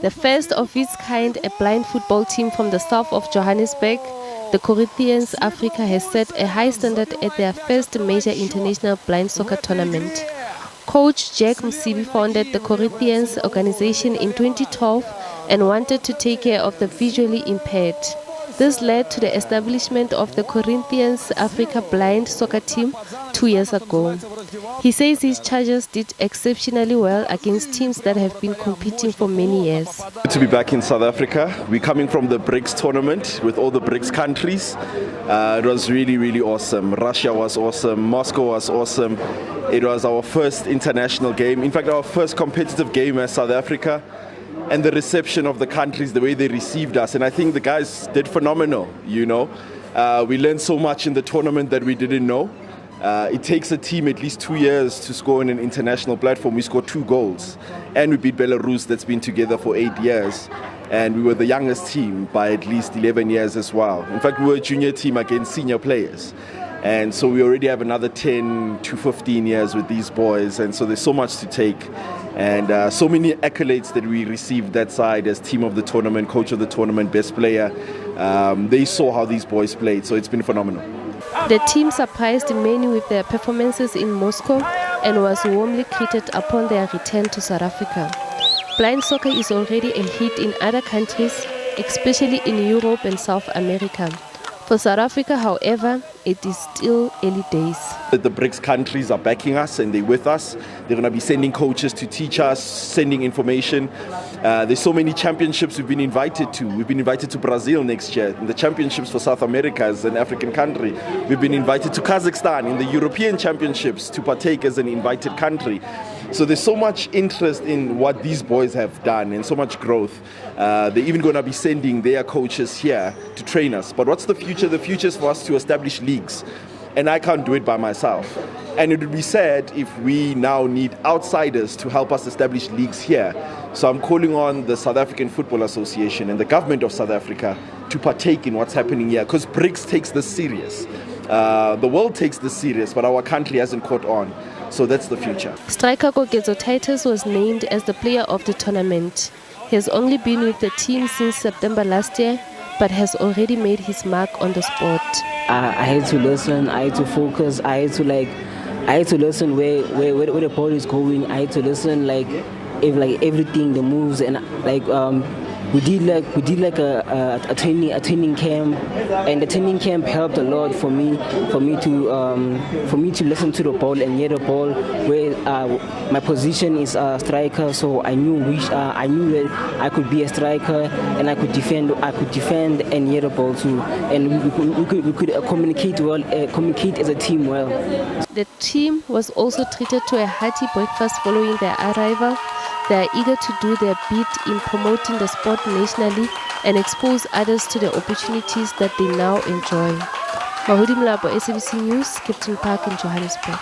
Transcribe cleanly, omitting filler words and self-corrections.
The first of its kind, a blind football team from the south of Johannesburg, the Corinthians Africa has set a high standard at their first major international blind soccer tournament. Coach Jack Msibi founded the Corinthians organization in 2012 and wanted to take care of the visually impaired. This led to the establishment of the Corinthians Africa blind soccer team 2 years ago. He says his Chargers did exceptionally well against teams that have been competing for many years. Good to be back in South Africa. We're coming from the BRICS tournament with all the BRICS countries. It was really, really awesome. Russia was awesome. Moscow was awesome. It was our first international game. In fact, our first competitive game as South Africa. And the reception of the countries, the way they received us. And I think the guys did phenomenal, you know. We learned so much in the tournament that we didn't know. It takes a team at least 2 years to score on an international platform. We scored 2 goals. And we beat Belarus, that's been together for 8 years. And we were the youngest team by at least 11 years as well. In fact, we were a junior team against senior players. And so we already have another 10 to 15 years with these boys. And so there's so much to take. And so many accolades that we received that side as team of the tournament, coach of the tournament, best player. They saw how these boys played, so it's been phenomenal. The team surprised many with their performances in Moscow and was warmly greeted upon their return to South Africa. Blind soccer is already a hit in other countries, especially in Europe and South America. For South Africa, however, it is still early days. The BRICS countries are backing us and they're with us. They're going to be sending coaches to teach us, sending information. There's so many championships we've been invited to. We've been invited to Brazil next year, in the championships for South America as an African country. We've been invited to Kazakhstan in the European championships to partake as an invited country. So there's so much interest in what these boys have done and so much growth. They're even going to be sending their coaches here to train us. But what's the future? The future is for us to establish leagues. And I can't do it by myself. And it would be sad if we now need outsiders to help us establish leagues here. So I'm calling on the South African Football Association and the government of South Africa to partake in what's happening here, because BRICS takes this serious. The world takes this serious, but our country hasn't caught on. So that's the future. Striker Kokezo Titus was named as the player of the tournament. He has only been with the team since September last year, but has already made his mark on the sport. I had to listen, I had to focus, I had to listen where the ball is going. I had to listen everything, the moves, and we did a training camp, and the training camp helped a lot for me to listen to the ball and hear the ball. Where my position is a striker, so I knew that I could be a striker and I could defend and hear the ball too, and we could communicate well, communicate as a team well. The team was also treated to a hearty breakfast following their arrival. They are eager to do their bit in promoting the sport nationally and expose others to the opportunities that they now enjoy. Mahudi Mlabo, SABC News, Captain Park in Johannesburg.